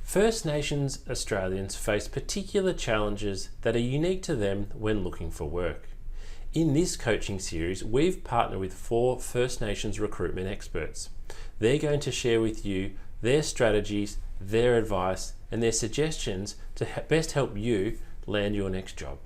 First Nations Australians face particular challenges that are unique to them when looking for work. In this coaching series, we've partnered with 4 First Nations recruitment experts. They're going to share with you their strategies, their advice, and their suggestions to best help you land your next job.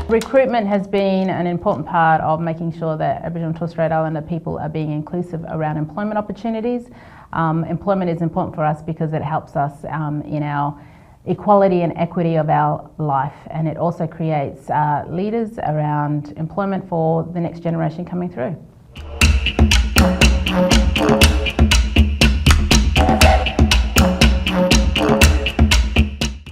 Recruitment has been an important part of making sure that Aboriginal and Torres Strait Islander people are being inclusive around employment opportunities. Employment is important for us because it helps us in our equality and equity of our life, and it also creates leaders around employment for the next generation coming through.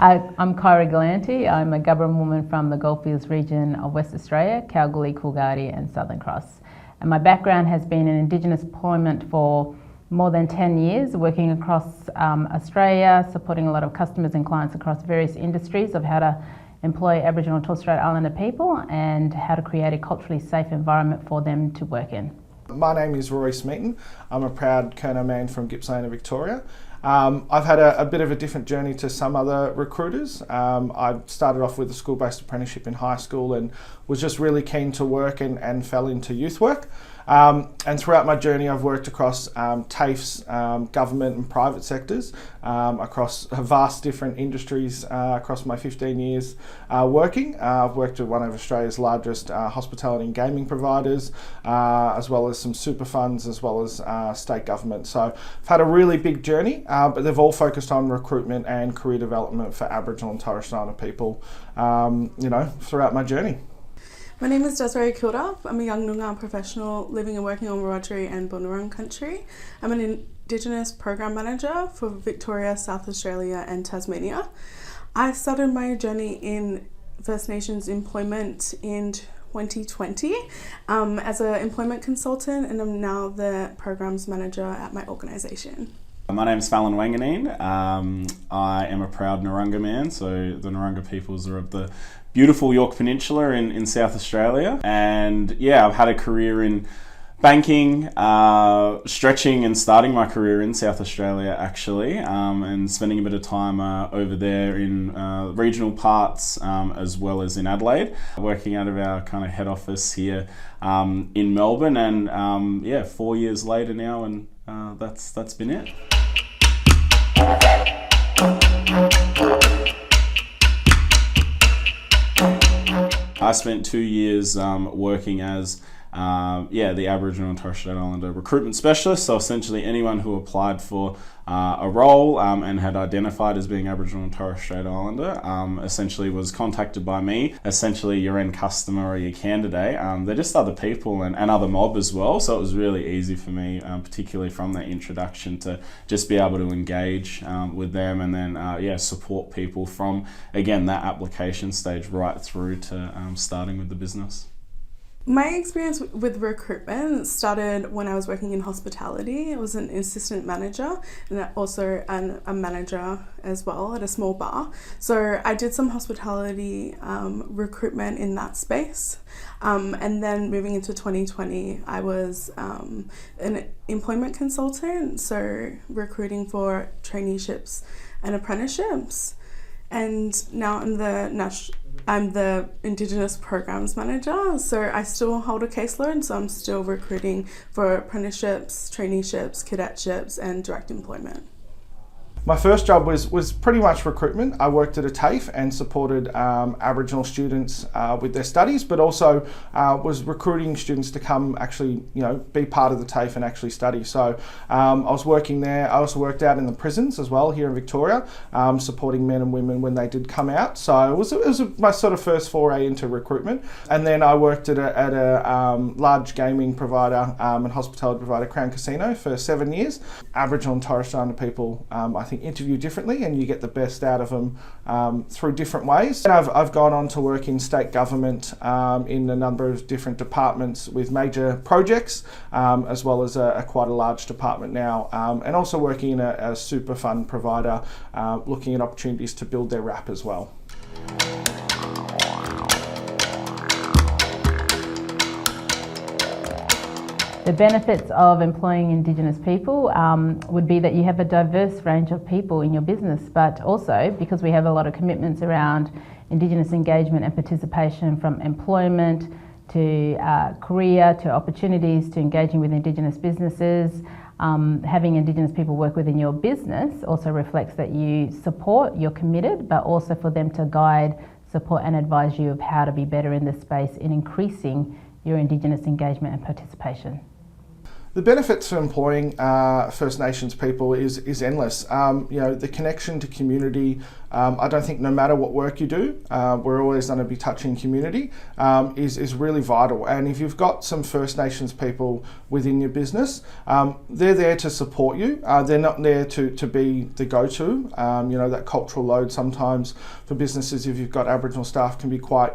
I'm Kyra Galanti. I'm a Gubba woman from the Goldfields region of West Australia, Kalgoorlie, Coolgardie and Southern Cross. And my background has been in Indigenous employment for more than 10 years, working across Australia, supporting a lot of customers and clients across various industries of how to employ Aboriginal and Torres Strait Islander people and how to create a culturally safe environment for them to work in. My name is Rory Smeaton. I'm a proud Kurnow man from Gippsland, Victoria. I've had a bit of a different journey to some other recruiters. I started off with a school-based apprenticeship in high school and was just really keen to work and fell into youth work. And throughout my journey I've worked across TAFEs, government and private sectors, across vast different industries across my 15 years working. I've worked with one of Australia's largest hospitality and gaming providers, as well as some super funds, as well as state government. So I've had a really big journey, but they've all focused on recruitment and career development for Aboriginal and Torres Strait Islander people, throughout my journey. My name is Desiree Kilduff. I'm a young Noongar professional living and working on Wiradjuri and Bunurong country. I'm an Indigenous program manager for Victoria, South Australia and Tasmania. I started my journey in First Nations employment in 2020 as an employment consultant, and I'm now the programs manager at my organisation. My name is Fallon Wanganeen. I am a proud Narungga man, so the Narungga peoples are of the beautiful Yorke Peninsula in South Australia. And yeah, I've had a career in banking, stretching and starting my career in South Australia actually, and spending a bit of time over there in regional parts as well as in Adelaide, working out of our kind of head office here in Melbourne. And 4 years later now, and that's been it. I spent 2 years working as the Aboriginal and Torres Strait Islander recruitment specialist. So essentially anyone who applied for a role and had identified as being Aboriginal and Torres Strait Islander essentially was contacted by me, essentially your end customer or your candidate. They're just other people and other mob as well. So it was really easy for me, particularly from that introduction, to just be able to engage with them and then support people from, again, that application stage right through to starting with the business. My experience with recruitment started when I was working in hospitality. I was an assistant manager and also a manager as well at a small bar. So I did some hospitality recruitment in that space. And then moving into 2020, I was an employment consultant, so recruiting for traineeships and apprenticeships. And now I'm the Indigenous Programs Manager, so I still hold a caseload, so I'm still recruiting for apprenticeships, traineeships, cadetships and direct employment. My first job was pretty much recruitment. I worked at a TAFE and supported Aboriginal students with their studies, but also was recruiting students to come actually, be part of the TAFE and actually study. So I was working there. I also worked out in the prisons as well here in Victoria, supporting men and women when they did come out. So it was my sort of first foray into recruitment. And then I worked at a large gaming provider and hospitality provider, Crown Casino, for 7 years. Aboriginal and Torres Strait Islander people, I think, interview differently, and you get the best out of them through different ways. And I've gone on to work in state government in a number of different departments with major projects, as well as quite a large department now, and also working in a super fund provider, looking at opportunities to build their RAP as well. The benefits of employing Indigenous people would be that you have a diverse range of people in your business, but also because we have a lot of commitments around Indigenous engagement and participation, from employment to career to opportunities to engaging with Indigenous businesses. Having Indigenous people work within your business also reflects that you support, you're committed, but also for them to guide, support and advise you of how to be better in this space in increasing your Indigenous engagement and participation. The benefits for employing First Nations people is endless. The connection to community, I don't think no matter what work you do, we're always going to be touching community, is really vital. And if you've got some First Nations people within your business, they're there to support you. They're not there to be the go-to. That cultural load sometimes for businesses, if you've got Aboriginal staff, can be quite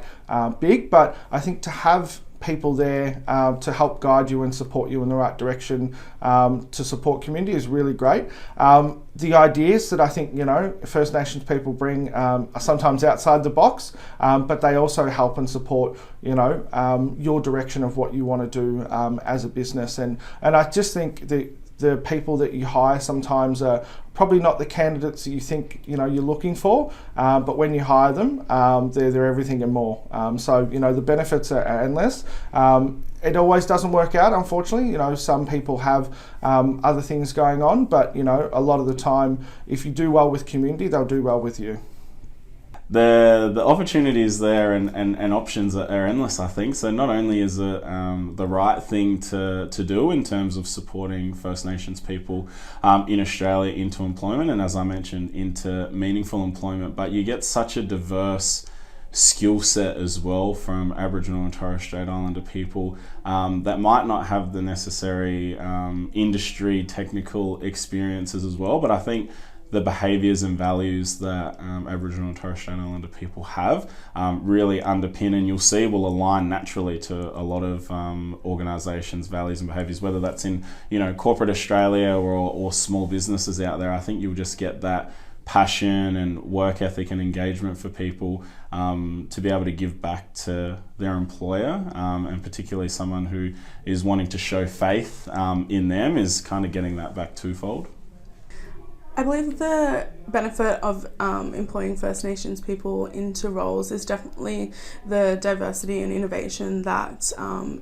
big. But I think to have people there to help guide you and support you in the right direction, to support community, is really great. The ideas that I think First Nations people bring are sometimes outside the box, but they also help and support your direction of what you want to do as a business. And I just think the people that you hire sometimes are probably not the candidates that you think you're looking for, but when you hire them, they're everything and more. So the benefits are endless. It always doesn't work out, unfortunately. Some people have other things going on, but a lot of the time, if you do well with community, they'll do well with you. The opportunities there and options are endless, I think. So not only is it the right thing to do in terms of supporting First Nations people in Australia into employment, and as I mentioned, into meaningful employment, but you get such a diverse skill set as well from Aboriginal and Torres Strait Islander people that might not have the necessary industry technical experiences as well, but I think the behaviours and values that Aboriginal and Torres Strait Islander people have really underpin, and you'll see will align naturally to a lot of organisations' values and behaviours, whether that's in corporate Australia or small businesses out there. I think you'll just get that passion and work ethic and engagement for people to be able to give back to their employer, and particularly someone who is wanting to show faith in them is kind of getting that back twofold. I believe the benefit of employing First Nations people into roles is definitely the diversity and innovation that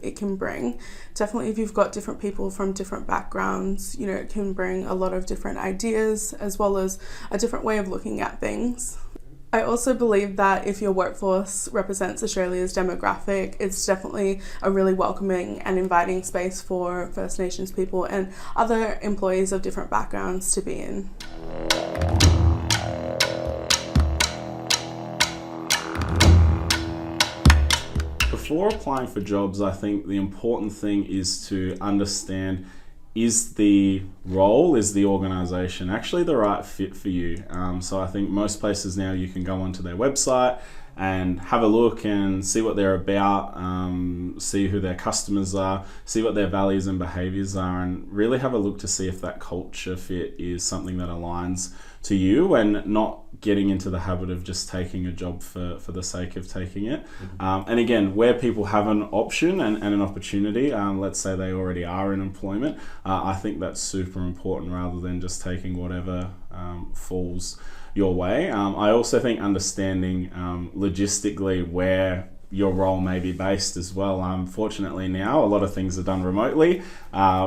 it can bring. Definitely, if you've got different people from different backgrounds, it can bring a lot of different ideas as well as a different way of looking at things. I also believe that if your workforce represents Australia's demographic, it's definitely a really welcoming and inviting space for First Nations people and other employees of different backgrounds to be in. Before applying for jobs, I think the important thing is to understand, is the role, is the organisation actually the right fit for you? So I think most places now you can go onto their website and have a look and see what they're about, see who their customers are, see what their values and behaviours are, and really have a look to see if that culture fit is something that aligns to you, and not getting into the habit of just taking a job for the sake of taking it. And again, where people have an option and an opportunity, let's say they already are in employment, I think that's super important rather than just taking whatever falls your way. I also think understanding logistically where your role may be based as well. Fortunately now, a lot of things are done remotely,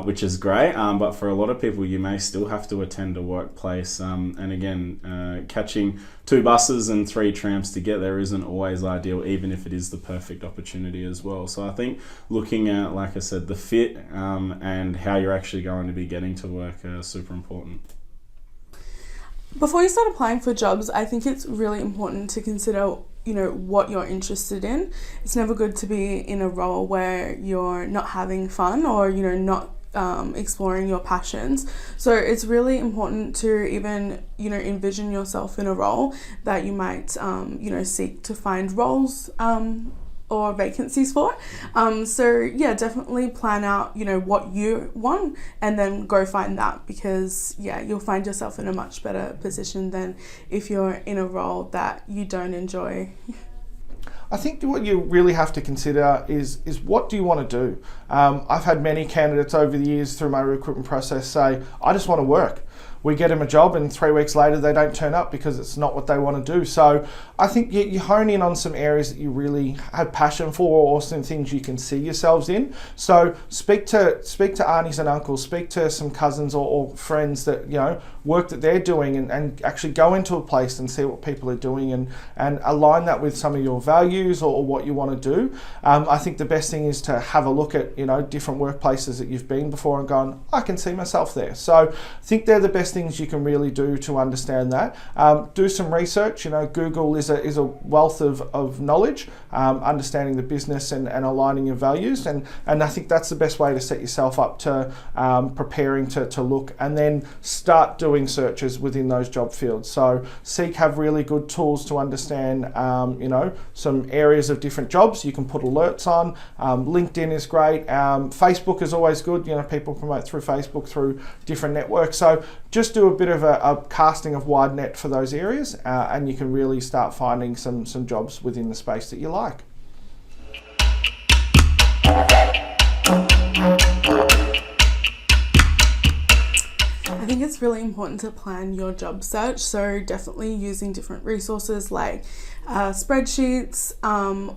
which is great, but for a lot of people you may still have to attend a workplace, and again, catching 2 buses and 3 trams to get there isn't always ideal, even if it is the perfect opportunity as well. So I think looking at, like I said, the fit and how you're actually going to be getting to work are super important. Before you start applying for jobs, I think it's really important to consider what you're interested in. It's never good to be in a role where you're not having fun or not exploring your passions. So it's really important to even, envision yourself in a role that you might, seek to find roles or vacancies for. So yeah, definitely plan out, what you want and then go find that, because you'll find yourself in a much better position than if you're in a role that you don't enjoy. I think what you really have to consider is what do you want to do? I've had many candidates over the years through my recruitment process say, I just want to work. We get them a job and 3 weeks later they don't turn up because it's not what they want to do. So I think you hone in on some areas that you really have passion for or some things you can see yourselves in. So speak to aunties and uncles, speak to some cousins or friends that, work that they're doing and actually go into a place and see what people are doing and align that with some of your values or what you want to do. I think the best thing is to have a look at, different workplaces that you've been before and gone, I can see myself there. So I think they're the best things you can really do to understand that. Do some research. Google is a wealth of knowledge, understanding the business and aligning your values, and I think that's the best way to set yourself up to preparing to look, and then start doing searches within those job fields. So Seek have really good tools to understand some areas of different jobs you can put alerts on. LinkedIn is great. Facebook is always good. People promote through Facebook, through different networks. So just do a bit of a casting of wide net for those areas, and you can really start finding some jobs within the space that you like. I think it's really important to plan your job search, so definitely using different resources like spreadsheets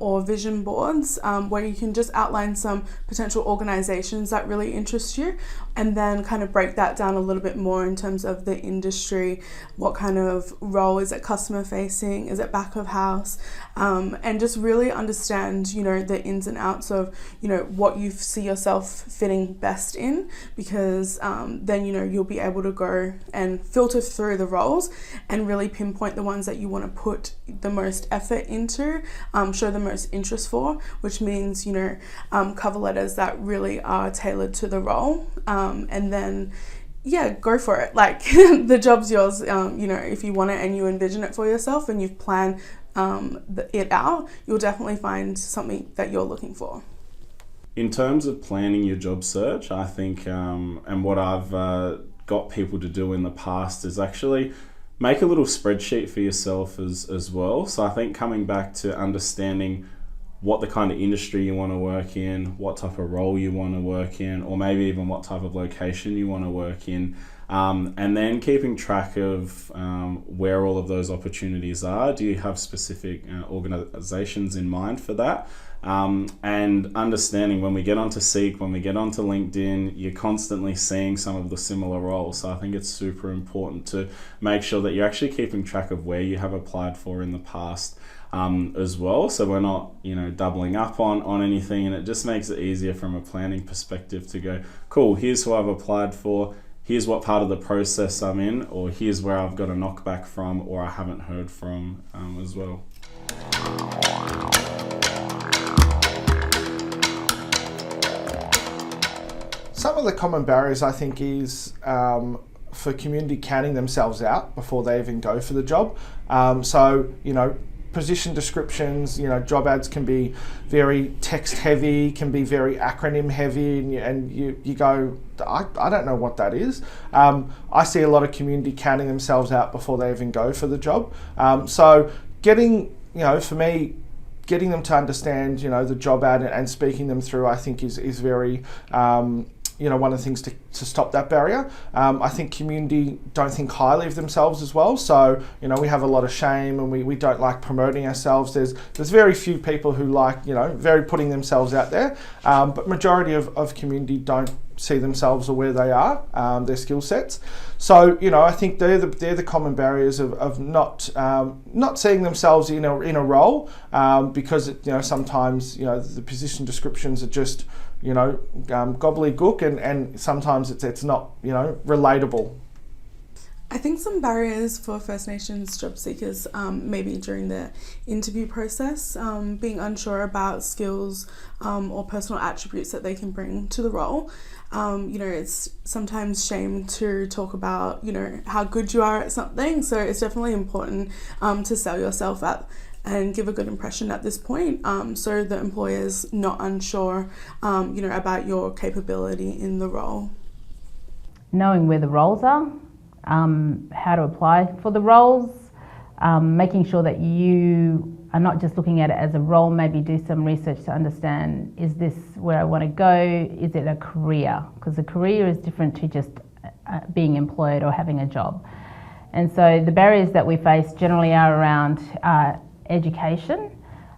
or vision boards, where you can just outline some potential organizations that really interest you, and then kind of break that down a little bit more in terms of the industry. What kind of role is it? Customer facing? Is it back of house? And just really understand, the ins and outs of, what you see yourself fitting best in, because then, you'll be able to go and filter through the roles and really pinpoint the ones that you want to put the most effort into, show the most interest for, which means, cover letters that really are tailored to the role, and then go for it. Like the job's yours, if you want it and you envision it for yourself and you've planned it out, you'll definitely find something that you're looking for. In terms of planning your job search, I think, and what I've got people to do in the past is actually make a little spreadsheet for yourself as well. So I think coming back to understanding what the kind of industry you want to work in, what type of role you want to work in, or maybe even what type of location you want to work in, and then keeping track of where all of those opportunities are. Do you have specific organizations in mind for that? And understanding when we get onto Seek, when we get onto LinkedIn, you're constantly seeing some of the similar roles. So I think it's super important to make sure that you're actually keeping track of where you have applied for in the past as well. So we're not, doubling up on anything, and it just makes it easier from a planning perspective to go, cool, here's who I've applied for, here's what part of the process I'm in, or here's where I've got a knockback from or I haven't heard from as well. Some of the common barriers, I think, is for community counting themselves out before they even go for the job. Position descriptions, job ads can be very text heavy, can be very acronym heavy, and you go, I don't know what that is. I see a lot of community counting themselves out before they even go for the job. So getting, for me, getting them to understand, the job ad and speaking them through, I think is very, one of the things to stop that barrier. I think community don't think highly of themselves as well. So, we have a lot of shame and we don't like promoting ourselves. There's very few people who like, very putting themselves out there. But majority of community don't see themselves or where they are, their skill sets. So, I think they're the common barriers of not seeing themselves in a role, because sometimes the position descriptions are just gobbledygook, and sometimes it's not relatable. I think some barriers for First Nations job seekers, maybe during the interview process, being unsure about skills or personal attributes that they can bring to the role. It's sometimes shame to talk about, how good you are at something. So it's definitely important to sell yourself at and give a good impression at this point, so the employer's not unsure, about your capability in the role. Knowing where the roles are, how to apply for the roles, making sure that you are not just looking at it as a role, maybe do some research to understand, is this where I want to go? Is it a career? Because a career is different to just being employed or having a job. And so the barriers that we face generally are around education,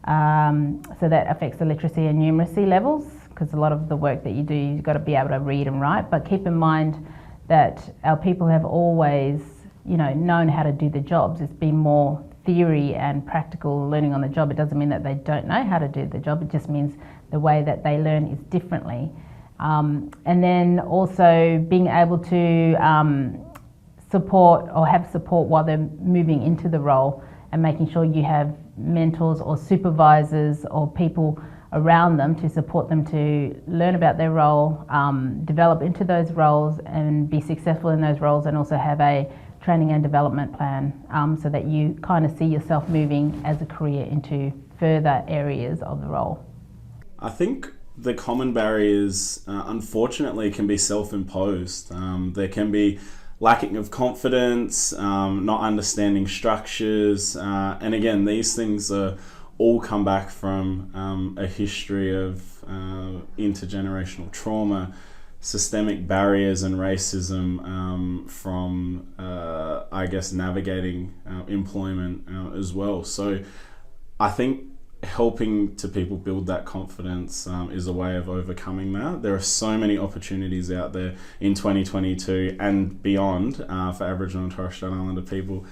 so that affects the literacy and numeracy levels, because a lot of the work that you do, you've got to be able to read and write. But keep in mind that our people have always, known how to do the jobs. It's been more theory and practical learning on the job. It doesn't mean that they don't know how to do the job. It just means the way that they learn is differently. And then also being able to support or have support while they're moving into the role, and making sure you have mentors or supervisors or people around them to support them to learn about their role, develop into those roles and be successful in those roles, and also have a training and development plan, so that you kind of see yourself moving as a career into further areas of the role. I think the common barriers, unfortunately, can be self-imposed. There can be lacking of confidence, not understanding structures, and again, these things all come back from a history of intergenerational trauma, systemic barriers and racism from, navigating employment as well. So I think helping to people build that confidence is a way of overcoming that. There are so many opportunities out there in 2022 and beyond for Aboriginal and Torres Strait Islander people.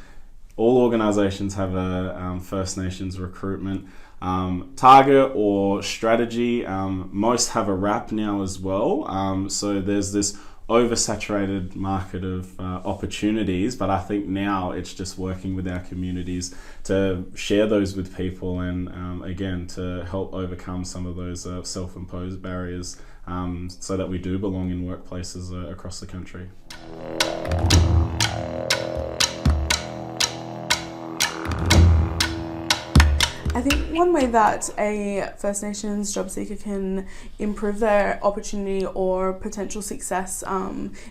All organisations have a First Nations recruitment target or strategy. Most have a wrap now as well. So there's this oversaturated market of opportunities, but I think now it's just working with our communities to share those with people and again to help overcome some of those self-imposed barriers, so that we do belong in workplaces across the country. I think one way that a First Nations job seeker can improve their opportunity or potential success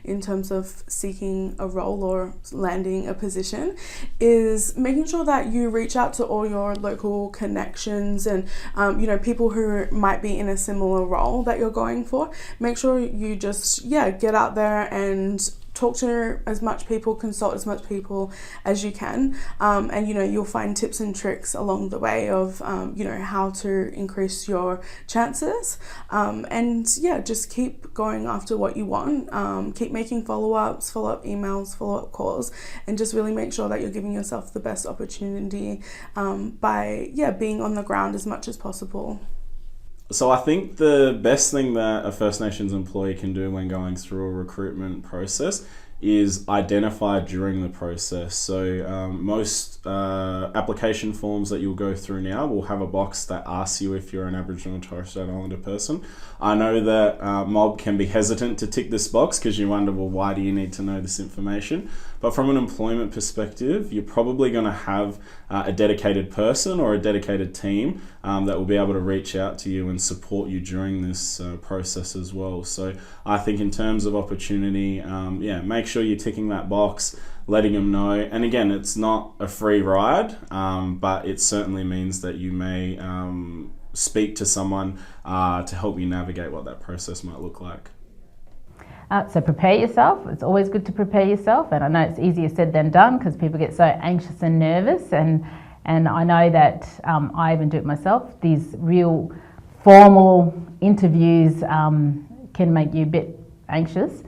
in terms of seeking a role or landing a position is making sure that you reach out to all your local connections and people who might be in a similar role that you're going for. Make sure you just get out there and talk to as much people, consult as much people as you can, and you'll find tips and tricks along the way of how to increase your chances, and just keep going after what you want. Keep making follow-up emails, follow-up calls, and just really make sure that you're giving yourself the best opportunity by being on the ground as much as possible. So I think the best thing that a First Nations employee can do when going through a recruitment process is identify during the process. So most application forms that you'll go through now will have a box that asks you if you're an Aboriginal or Torres Strait Islander person. I know that mob can be hesitant to tick this box because you wonder, well, why do you need to know this information? But from an employment perspective, you're probably going to have a dedicated person or a dedicated team that will be able to reach out to you and support you during this process as well. So I think in terms of opportunity, make sure you're ticking that box, letting them know. And again, it's not a free ride, but it certainly means that you may speak to someone to help you navigate what that process might look like. So prepare yourself. It's always good to prepare yourself, and I know it's easier said than done because people get so anxious and nervous, and I know that I even do it myself. These real formal interviews can make you a bit anxious.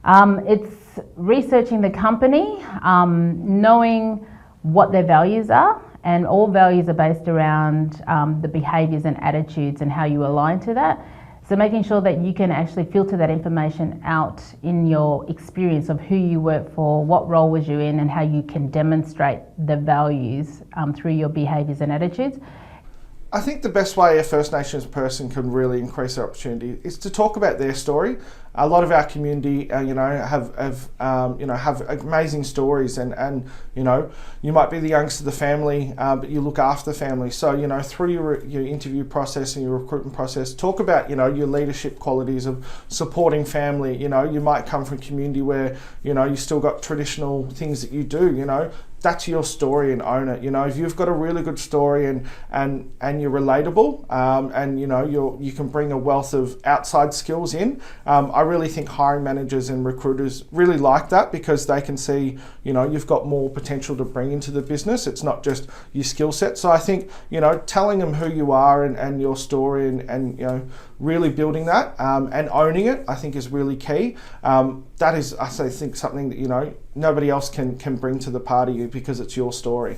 It's researching the company, knowing what their values are, and all values are based around the behaviours and attitudes and how you align to that. So making sure that you can actually filter that information out in your experience of who you work for, what role was you in, and how you can demonstrate the values through your behaviours and attitudes. I think the best way a First Nations person can really increase their opportunity is to talk about their story. A lot of our community, have amazing stories, and you might be the youngest of the family, but you look after the family. So through your interview process and your recruitment process, talk about your leadership qualities of supporting family. You might come from a community where you still got traditional things that you do. That's your story, and own it. If you've got a really good story and you're relatable, and you can bring a wealth of outside skills in. I really think hiring managers and recruiters really like that, because they can see you've got more potential to bring into the business. It's not just your skill set. So I think telling them who you are and your story and really building that and owning it, I think, is really key. That is, I think, something that nobody else can bring to the party, because it's your story.